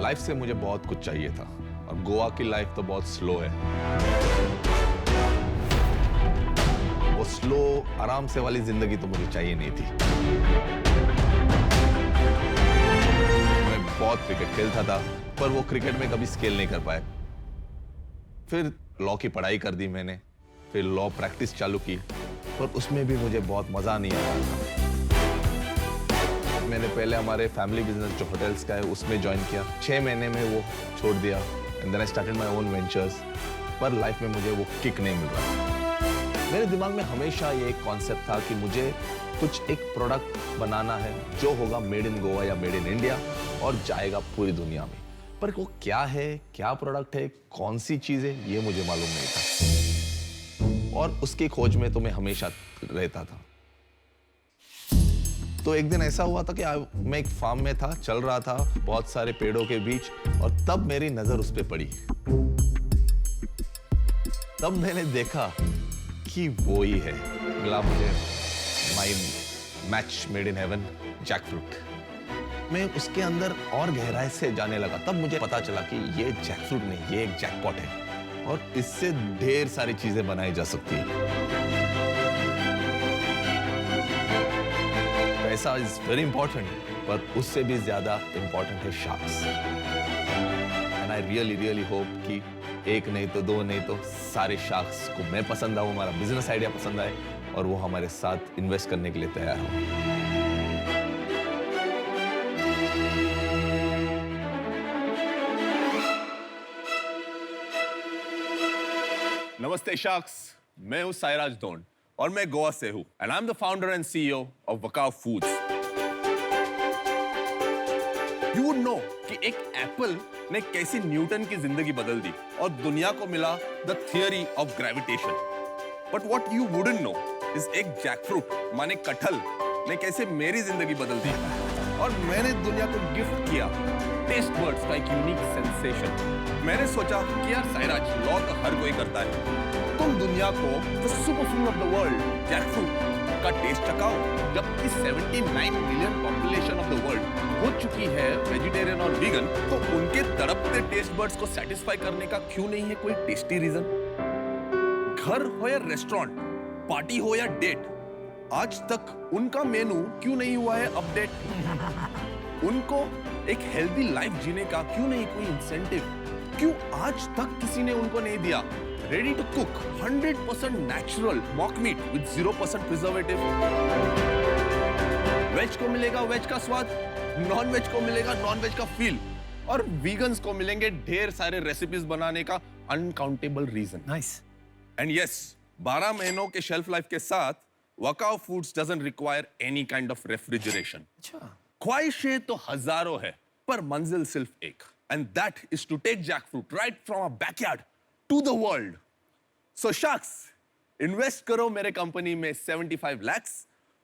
Life से मुझे बहुत कुछ चाहिए था और गोवा की लाइफ तो बहुत स्लो है। वो स्लो आराम से वाली जिंदगी तो मुझे चाहिए नहीं थी। मैं बहुत क्रिकेट खेलता था पर वो क्रिकेट में कभी स्केल नहीं कर पाया। फिर लॉ की पढ़ाई कर दी मैंने, फिर लॉ प्रैक्टिस चालू की पर उसमें भी मुझे बहुत मजा नहीं आया। मैंने पहले हमारे फैमिली बिजनेस जो होटल्स का है उसमें ज्वाइन किया, 6 महीने में वो छोड़ दिया and then I started my own ventures. पर लाइफ में मुझे वो किक नहीं मिल रहा। मेरे दिमाग में हमेशा ये एक कॉन्सेप्ट था कि मुझे कुछ एक प्रोडक्ट बनाना है जो होगा मेड इन गोवा या मेड इन इंडिया और जाएगा पूरी दुनिया में। पर वो क्या है, क्या प्रोडक्ट है, कौन सी चीज है, ये मुझे मालूम नहीं था और उसकी खोज में तो मैं हमेशा रहता था। तो एक दिन ऐसा हुआ था कि मैं एक फार्म में था, चल रहा था बहुत सारे पेड़ों के बीच और तब मेरी नजर उस पे पड़ी। तब मैंने देखा कि वो ही है, मिला मुझे my match made in heaven, jackfruit. मैं उसके अंदर और गहराई से जाने लगा। तब मुझे पता चला कि ये जैकफ्रूट नहीं, ये एक जैकपॉट है और इससे ढेर सारी चीजें बनाई जा सकती है। पैसा इज वेरी इंपॉर्टेंट पर उससे भी ज्यादा इंपॉर्टेंट है sharks. And I really hope कि एक नहीं तो दो नहीं तो सारे शार्क्स को मैं पसंद आऊं, हमारा बिजनेस आइडिया पसंद आए और वो हमारे साथ इन्वेस्ट करने के लिए तैयार हो। नमस्ते शार्क्स, मैं हूं सायराज दोंड और मैं गोवा से हूं and I am the founder and CEO of Wakao foods. You would know कि एक एप्पल ने कैसे न्यूटन की जिंदगी बदल दी और दुनिया को मिला the theory of gravitation. But what you wouldn't know is एक जैकफ्रूट माने कटहल ने कैसे मेरी जिंदगी बदल दी और मैंने दुनिया को गिफ्ट किया टेस्ट बर्ड्स का एक यूनिक सेंसेशन। मैंने सोचा कि यार सायराज, लॉ तो हर कोई करता है, तुम दुनिया को the super food of the world jackfruit का टेस्ट चखाओ। जबकि 79 million population of the world हो चुकी है वेजिटेरियन और वीगन, तो उनके तड़पते टेस्ट बर्ड्स को सेटिस्फाई करने का क्यों नहीं है कोई टेस्टी रीजन? घर हो या रेस्टोरेंट, पार्टी हो या डेट, आज तक उनका मेनू क्यों नहीं हुआ है अपडेट? उनको एक हेल्दी लाइफ जीने का क्यों नहीं कोई इंसेंटिव? क्यों आज तक किसी ने उनको नहीं दिया ready to cook 100% natural mock meet with 0% preservative? Veg को मिलेगा वेज का स्वाद, नॉन वेज को मिलेगा नॉन वेज का फील और वीगन्स को मिलेंगे ढेर सारे रेसिपीज बनाने का uncountable reason. Nice. And yes, 12 महीनों के शेल्फ लाइफ के साथ वकाव foods doesn't require any kind of refrigeration. अच्छा। ख्वाहिशें तो हजारों है पर मंजिल सिर्फ एक, and that is to take jackfruit right from our backyard to the world. So sharks, invest करो मेरे कंपनी में 75 lakhs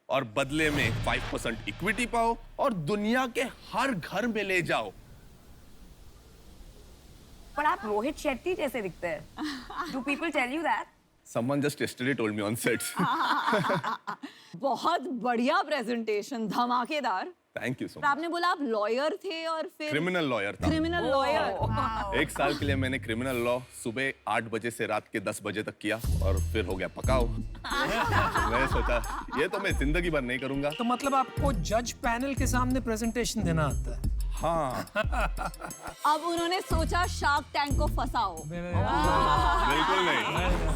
और बदले में 5% इक्विटी पाओ और दुनिया के हर घर में ले जाओ। पर आप रोहित शेट्टी जैसे दिखते हैं। Do people tell you that? Someone just yesterday told me on set. बहुत बढ़िया प्रेजेंटेशन, धमाकेदार। थैंक यू सो और मच। आपने बोला आप लॉयर थे और फिर क्रिमिनल लॉयर था। Criminal lawyer. 1 साल के लिए मैंने क्रिमिनल लॉ सुबह 8 बजे से रात के 10 बजे तक किया और फिर हो गया पकाओ। मैंने सोचा ये तो मैं जिंदगी भर नहीं करूंगा। तो मतलब आपको जज पैनल के सामने प्रेजेंटेशन देना आता है? हाँ, अब उन्होंने सोचा शार्क टैंक को फंसाओ। बिल्कुल नहीं।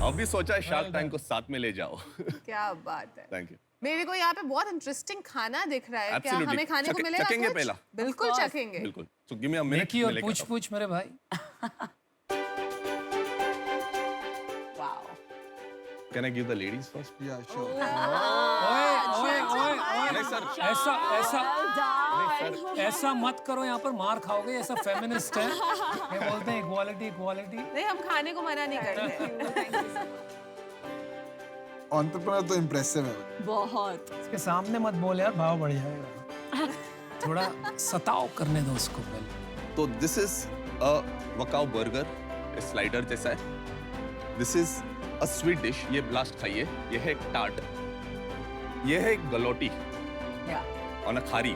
अभी सोचा शार्क टैंक को साथ में ले जाओ। क्या बात है। Thank you. मेरे को यहाँ पे बहुत इंटरेस्टिंग खाना दिख रहा है। क्या Absolutely. हमें खाने को मिलेगा चखेंगे कुछ? पहला? बिल्कुल चखेंगे। बिल्कुल। So give me a minute, देखिए मैं और लेके पूछ आता हूँ। पूछ मेरे भाई। Wow. Can I give the ladies first? Yeah, sure. ओए ओए ओए ओए, नहीं सर। ऐसा मत करो, यहाँ पर मार खाओगे। ऐसा फेमिनिस्ट है, ये बोलते हैं इक्वालिटी इक्वालिटी। नहीं, हम खाने को मना नहीं करते। एंटरप्रेन्योर तो इम्प्रेसिव है। बहुत। इसके सामने मत बोल यार, भाव बढ़ जाएगा। थोड़ा सताओ करने दो उसको पहले। तो this is a Wakao burger, slider जैसा है। This is a sweet dish, ये लास्ट खाइए। ये है एक टार्ट, ये है एक गलोटी ऑन अ खारी।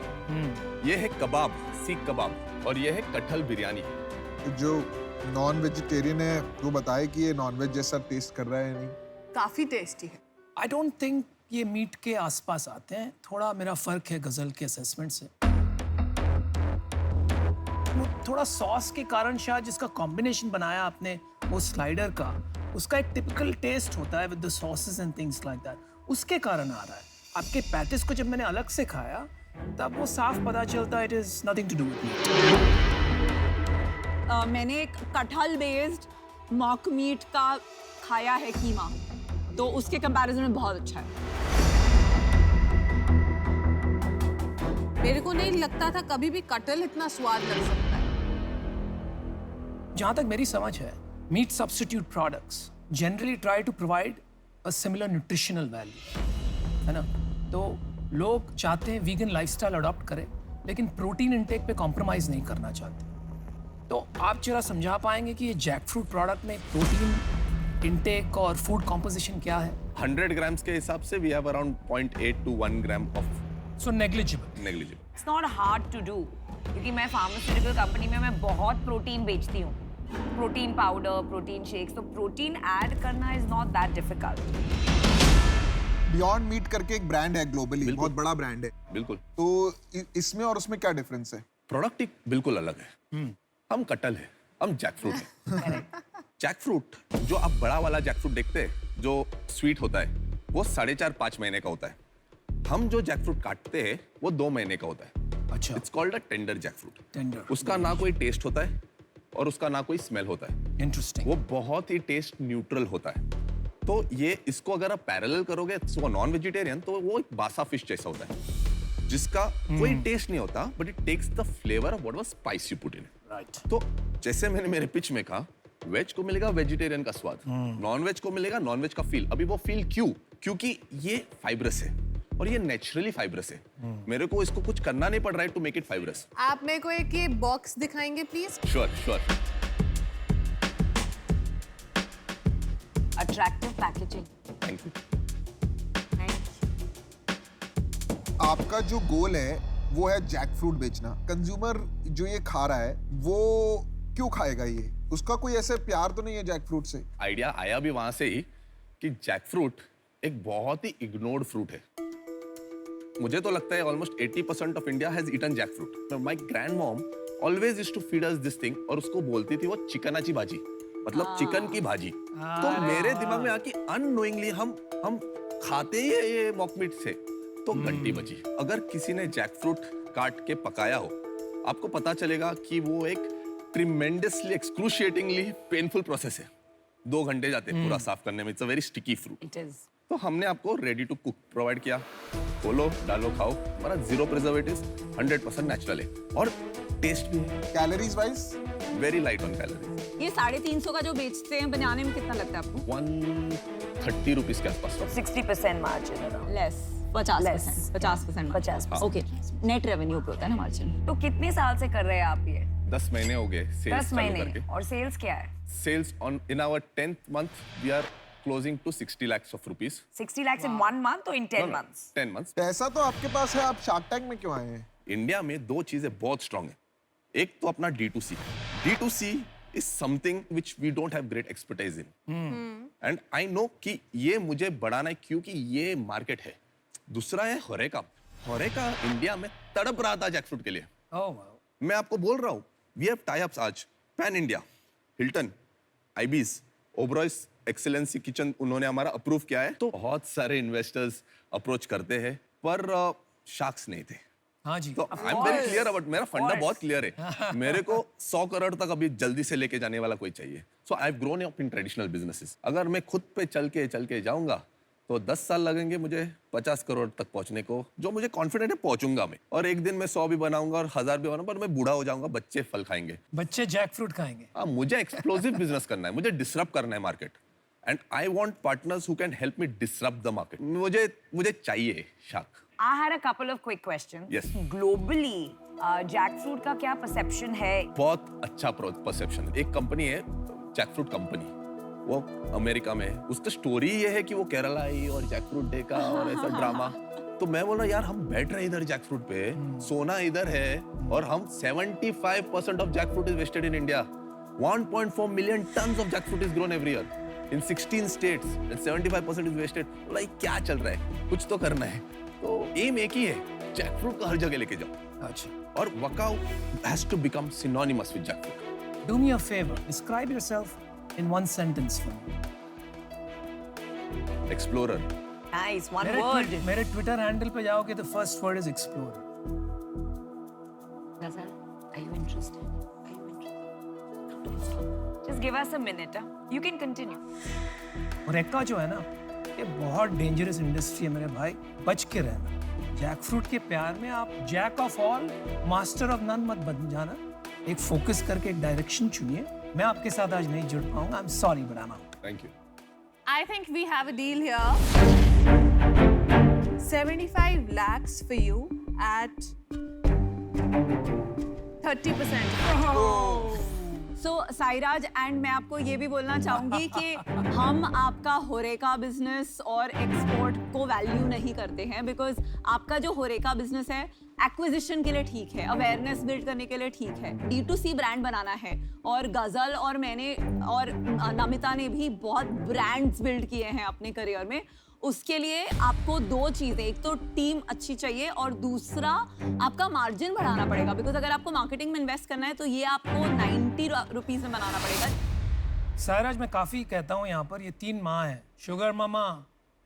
ये है कबाब, सीख कबाब, और ये है कटहल बिरयानी। जो नॉन वेजिटेरियन है वो बताए कि ये नॉन वेज जैसा टेस्ट कर रहा है या नहीं। काफी टेस्टी है। आई डोंट थिंक ये मीट के आसपास आते हैं। थोड़ा मेरा फर्क है गजल के असेसमेंट से। वो थोड़ा सॉस के कारण शायद जिसका कॉम्बिनेशन बनाया आपने वो स्लाइडर का, उसका एक टिपिकल टेस्ट होता है with the sauces and things like that, उसके कारण आ रहा है। आपके पैटिस को जब मैंने अलग से खाया तब वो साफ पता चलता है it is nothing to do with meat. मैंने एक कटहल बेस्ड मॉक मीट का खाया है कीमा, तो उसके कंपैरिजन में बहुत अच्छा है। मेरे को नहीं लगता था कभी भी कटहल इतना स्वाद लग सकता है। जहां तक मेरी समझ है, meat substitute products generally try to provide a similar nutritional value, है ना? तो लोग चाहते हैं वीगन लाइफस्टाइल अडॉप्ट करें, लेकिन प्रोटीन इंटेक पे कॉम्प्रोमाइज नहीं करना चाहते। तो आप जरा समझा पाएंगे कि ये जैक फ्रूट प्रोडक्ट में प्रोटीन इंटेक और फूड कॉम्पोजिशन क्या है? 100 ग्राम्स के हिसाब से we have around 0.8 to 1 gram of so negligible. Negligible. It's not hard to do क्योंकि मैं फार्मास्यूटिकल कंपनी में मैं बहुत प्रोटीन बेचती हूँ, प्रोटीन पाउडर, प्रोटीन शेक्स, तो प्रोटीन ऐड करना is not that difficult. Beyond meat करके एक ब्रांड है ग्लोबली, बहुत बड़ा ब्रांड है। बिल्कुल। तो इसमें और उसमें क्या डिफरेंस है? प्रोडक्ट एक बिल्कुल अलग है। हम कटहल है, हम जैकफ्रूट है। जैकफ्रूट जो आप बड़ा वाला जैकफ्रूट देखते हैं जो स्वीट होता है वो 4.5-5 महीने का होता है। हम जो जैकफ्रूट काटते हैं वो 2 महीने का होता है। अच्छा, it's called a tender jackfruit. Tender. उसका ना कोई टेस्ट होता है और उसका ना कोई स्मेल होता है। इंटरेस्टिंग। वो बहुत ही टेस्ट न्यूट्रल होता है। तो ये इसको अगर आप पैरेलल करोगे तो नॉन वेजिटेरियन तो वो एक बासा फिश जैसा होता है जिसका कोई टेस्ट नहीं होता, but it takes the flavour of whatever spice you put in. Right. तो जैसे मैंने मेरे पिच में कहा, वेज को मिलेगा वेजिटेरियन का स्वाद, नॉन वेज को मिलेगा नॉन वेज का फील। अभी वो फील क्यों? क्योंकि ये फाइब्रस है और ये नेचुरली फाइब्रस है। मेरे को इसको कुछ करना नहीं पड़ रहा है टू मेक इट फाइब्रस। आप मेरे को एक ये बॉक्स दिखाएंगे please? Sure sure. Attractive packaging. Thank you. आपका जो गोल है वो है जैक फ्रूट बेचना। कंज्यूमर जो ये खा रहा है वो क्यों खाएगा? ये उसका कोई ऐसे प्यार तो नहीं है जैक फ्रूट से? आइडिया आया भी वहां से ही कि जैक फ्रूट एक बहुत ही इग्नोर्ड फ्रूट है। मुझे तो लगता है almost 80% of India has eaten jackfruit. My grand mom always used to feed us this thing, और उसको बोलती थी वो चिकनाची भाजी, मतलब चिकन की भाजी। तो मेरे दिमाग में आके अननोइंगली हम खाते ही ये मॉक मीट से, तो घंटी बजी। अगर किसी ने जैक फ्रूट काट के पकाया हो, आपको पता चलेगा कि वो एक ट्रिमेंडसली एक्सक्रूशिएटिंगली पेनफुल प्रोसेस है। 2 घंटे जाते हैं पूरा साफ करने में। It's a very sticky fruit. It is. तो हमने आपको रेडी टू कुक प्रोवाइड किया। खोलो, डालो, खाओ। हमारा 0 प्रिजर्वेटिव्स, 100% नेचुरल है और टेस्ट भी है। Calories wise very light on calories. ये 350 का जो बेचते हैं बनाने में कितना लगता है आपको? 130 रुपीज के आसपास। 60% margin. Less 50%। 50%। Okay, net revenue पे होता है ना मार्जिन। तो कितने साल से कर रहे हैं आप ये? 10 महीने हो गए सेल्स 10 चालू महीने। करके। और सेल्स क्या है? Sales in our 10th month, we are closing to 60 lakhs of rupees. 60 lakhs in 1 month or in 10 months? 10 months. पैसा तो आपके पास है, आप शार्क टैंक में क्यों आए हैं? इंडिया में 2 चीजें बहुत स्ट्रांग है। एक तो अपना D2C। D2C is something which we don't have great expertise in. And I know कि ये मुझे बढ़ाना है क्योंकि ये मार्केट है। दूसरा है होरेका। होरेका इंडिया में तड़प रहा था जैकफ्रूट के लिए। Oh wow. मैं आपको बोल रहा हूँ, वी हैव टाई अप्स आज pan India, Hilton, Ibis, Oberoi's excellency kitchen उन्होंने हमारा अप्रूव किया है। तो बहुत सारे इन्वेस्टर्स अप्रोच करते हैं, पर शार्क्स नहीं थे। हाँ जी। तो I am very clear about, मेरा फंडा बहुत क्लियर है। मेरे को 100 करोड़ तक अभी जल्दी से लेके जाने वाला कोई चाहिए। So I have grown up in traditional businesses. अगर मैं खुद पे चल के जाऊंगा तो 10 साल लगेंगे मुझे 50 करोड़ तक पहुंचने को, जो मुझे कॉन्फिडेंट है पहुंचूंगा मैं। और एक दिन मैं 100 भी बनाऊंगा और 1000 भी बनाऊंगा, पर मैं बूढ़ा हो जाऊंगा, बच्चे फल खाएंगे। बच्चे जैक फ्रूट खाएंगे। मुझे एक्सप्लोसिव बिजनेस करना है, मुझे डिसरप्ट करना है market, and I want partners who can help me disrupt the market. मुझे चाहिए shark. I had a couple of quick questions. Yes. Globally, jackfruit का क्या परसेप्शन है? बहुत अच्छा परसेप्शन है। एक कंपनी है जैकफ्रूट कंपनी, वो अमेरिका में है। उसका स्टोरी ये है कि वो केरला आई और जैकफ्रूट डे का और ऐसा ड्रामा। तो मैं बोल रहा यार हम बैठ रहे इधर जैक फ्रूट पे, सोना इधर है और हम 75% of jackfruit is wasted in India. 1.4 million tons of jackfruit is grown every year in 16 states and 75% is wasted. Like क्या चल रहा है? कुछ तो करना है. तो एम एक ही है, जैकफ्रूट को हर जगह लेके जाओ. अच्छा. और वकाउ has to become synonymous with jackfruit. Do me a favor. Describe yourself in one sentence for me. Explorer. Nice, one word. मेरे Twitter handle पे जाओगे तो first word is explorer. Ghazal, are you interested? Are you interested? Just give us a minute. You can continue. और एक्का जो है ना, ये बहुत डेंजरस इंडस्ट्री है मेरे भाई. बच के रहना. जैक फ्रूट के प्यार में आप jack of all master of none मत बन जाना. एक फोकस करके एक डायरेक्शन चुनिए. मैं आपके साथ आज नहीं जुड़ पाऊंगा. I am sorry but I am out. Thank you. I think we have a deal here. 75 lakhs for you at 30%. So Sairaj and मैं आपको ये भी बोलना चाहूंगी कि हम आपका होरेका बिजनेस और एक्सपोर्ट को वैल्यू नहीं करते हैं, बिकॉज आपका जो होरेका बिजनेस है एक्विजिशन के लिए ठीक है, अवेयरनेस बिल्ड करने के लिए ठीक है, D2C ब्रांड बनाना है. और गजल और मैंने और नमिता ने भी बहुत ब्रांड्स बिल्ड किए हैं अपने करियर में. उसके लिए आपको दो चीजें, एक तो टीम अच्छी चाहिए और दूसरा आपका मार्जिन बढ़ाना पड़ेगा, बिकॉज अगर आपको मार्केटिंग में इन्वेस्ट करना है तो ये आपको 90 रुपीज में बनाना पड़ेगा. सायराज मैं काफी कहता हूँ यहाँ पर ये 3 माँ है. शुगर मामा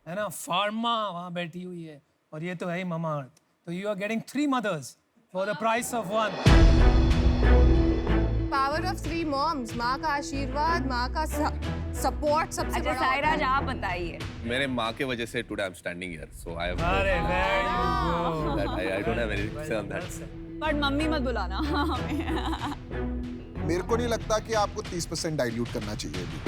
है ना, फार्मा वहाँ बैठी हुई है और ये तो है ही मामा अर्थ. तो you are getting 3 mothers for the price of 1. Power of 3 moms. माँ का आशीर्वाद, माँ का सपोर्ट सबसे अच्छा बड़ा. सायराज आप बताइए. मेरे माँ के वजह से today I'm standing here. So I have अरे there you go. that I don't have anything to say on that. But mummy मत बुलाना. मेरे को नहीं लगता कि आपको 30% डाइल्यूट करना चाहिए अभी.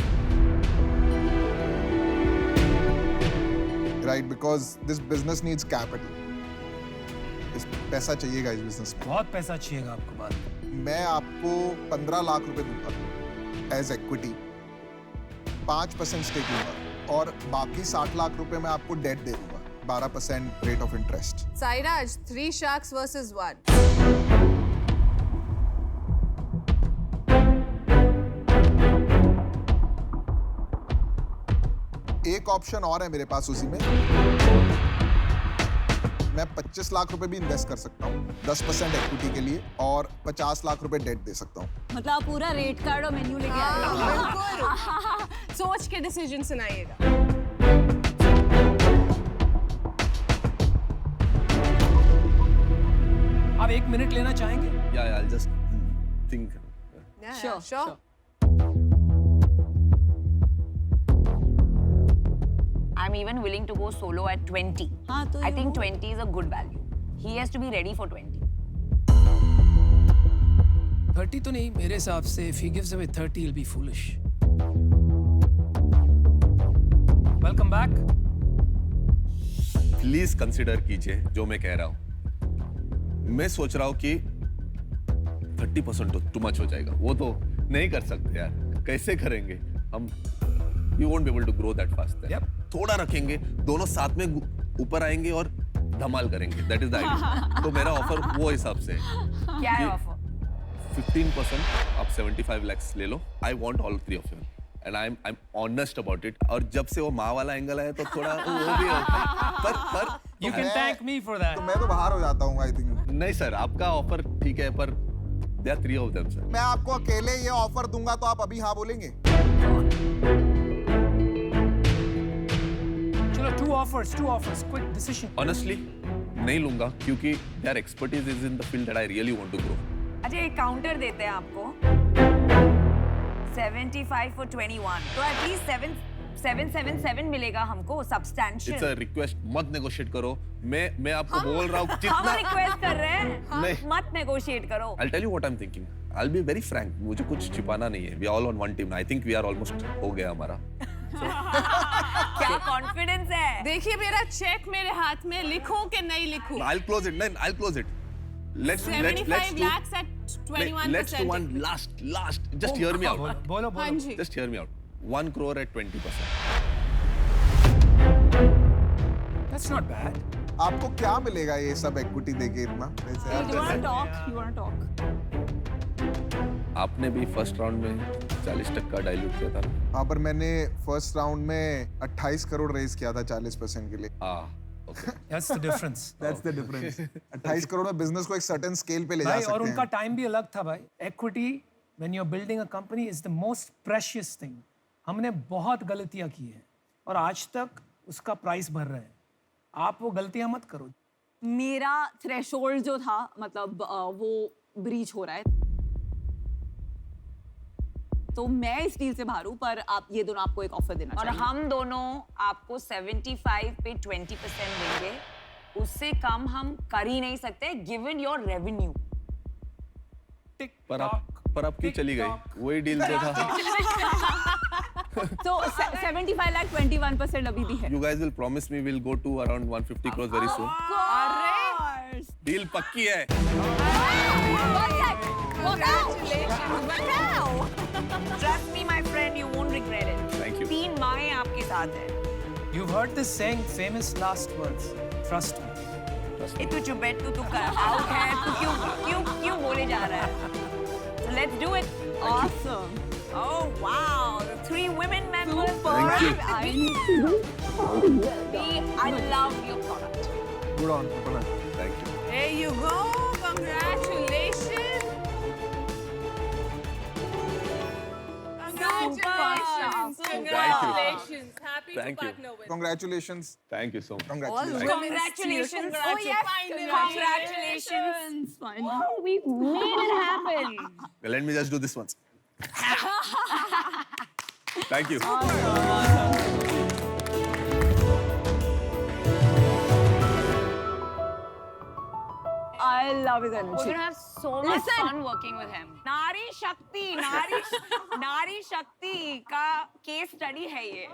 Right, because this business needs capital. पैसा चाहिएगा इस बिजनेस में. बहुत पैसा चाहिएगा आपको. बात मैं आपको 15 लाख रुपए दूंगा एज इक्विटी, 5% स्टेक लूंगा और बाकी 60 लाख रुपए मैं आपको डेट दे दूंगा, 12% rate of interest. Sairaj, 3 sharks versus 1. एक ऑप्शन और है मेरे पास उसी में. मैं 25 लाख रुपए भी इन्वेस्ट कर सकता हूँ 10% इक्विटी के लिए और 50 लाख रुपए डेट दे सकता हूँ. मतलब आप पूरा रेट कार्ड और मेन्यू लेके आए हो. बिल्कुल. सोच के डिसीजन सुनाइएगा. आप 1 मिनट लेना चाहेंगे? Yeah, I'll just think. Yeah, Sure, sure. sure. I'm even willing to go solo at 20. हाँ, तो I you- think 20 is a good value. He has to be ready for 20. 30 तो नहीं मेरे हिसाब से. If he gives away 30, he'll be foolish. Welcome back. Please consider कीजिए जो मैं कह रहा हूँ. मैं सोच रहा हूँ कि 30% तो टू मच हो जाएगा. वो तो नहीं कर सकते यार. कैसे करेंगे हम? We won't be able to grow that fast. Yep. थोड़ा रखेंगे, दोनों साथ में ऊपर आएंगे और धमाल करेंगे. That is the idea. तो मेरा ऑफर वो हिसाब से है. क्या है ये- ऑफर? 15% आप 75 lakhs ले लो. I want all 3 of you. And I'm honest about it. और जब से वो माँ वाला एंगल आया तो थोड़ा वो भी होता है. पर You can thank me for that. तो मैं तो बाहर हो जाता हूँ आई थिंक. नहीं सर, आपका ऑफर ठीक है पर there are 3 of them sir. मैं आपको अकेले ये ऑफर दूंगा तो आप अभी हाँ बोलेंगे? चलो 2 offers, quick decision. Honestly नहीं लूंगा क्योंकि their expertise is in the field that I really want to grow. अच्छा एक काउंटर देते हैं आपको. 75 for 21. तो एटलीस्ट 777 मिलेगा हमको. It's substantial. a request. मत negotiate करो. मैं आपको बोल रहा हूँ हम जितना. रिक्वेस्ट कर रहे हैं. नहीं. मत नेगोशिएट करो. I'll tell you what I'm thinking. I'll be very frank. मुझे कुछ छिपाना नहीं है. We are all on one team. I think we are almost हो गया हमारा. क्या कॉन्फिडेंस है? देखिए मेरा चेक मेरे हाथ में, लिखूं कि नहीं लिखूं? I'll close it. Then I'll close it. Let's 75 do. lakhs at 21%. Let's do one last. Just hear me out. बोलो हाँ जी. Just hear me out. 1 crore at 20%. That's not bad. आपको क्या मिलेगा ये सब इक्विटी देके इतना? You wanna talk? You wanna talk? आपने भी फर्स्ट राउंड में 40% डाइल्यूट किया था ना? हाँ, पर मैंने फर्स्ट राउंड में 28 करोड़ रेज किया था 40% के लिए। Okay. That's the difference. That's the difference. 28 crore में बिजनेस को एक सर्टेन स्केल पे ले जा भाई और सकते उनका हैं। टाइम भी अलग था भाई. Equity when you're building a company is the most precious thing. हमने बहुत गलतियां की हैं और आज तक उसका प्राइस भर रहे हैं. आप वो गलतियां मत करो. मेरा थ्रेशोल्ड जो था मतलब वो ब्रीच हो रहा है, तो मैं इस डील से बाहर हूँ, पर आप ये दोनों आपको एक ऑफर देना और चाहिए। हम दोनों आपको 75 पे 20% देंगे, उससे कम हम कर ही नहीं सकते गिवन योर रेवेन्यू। पर आप क्यों चली गई? वही डील तो था। तो 75 लाख 21% अभी भी है। You guys will promise me we'll go to around 150 crores very soon. Deal पक्की है। Trust me, my friend, you won't regret it. Thank you. 3 माहें आपके साथ हैं। You've heard this saying, famous last words. Trust me. ए तू चुप बैठ, तू कर आउट है, तू क्यों बोले जा रहा है? So let's do it. Awesome. Oh wow, the 3 women members. Thank you. I love your product. Good on, Purna. Thank you. There you go. Congratulations. Congratulations. Congratulations. Happy Thank to you. partner with. Congratulations. Thank you so much. Congratulations. Congratulations. Oh yes, congratulations. Finally. Oh, we made it happen. Let me just do this once. Thank you. I love his We're energy. gonna have so much fun working with him. नारी शक्ति का case study है ये.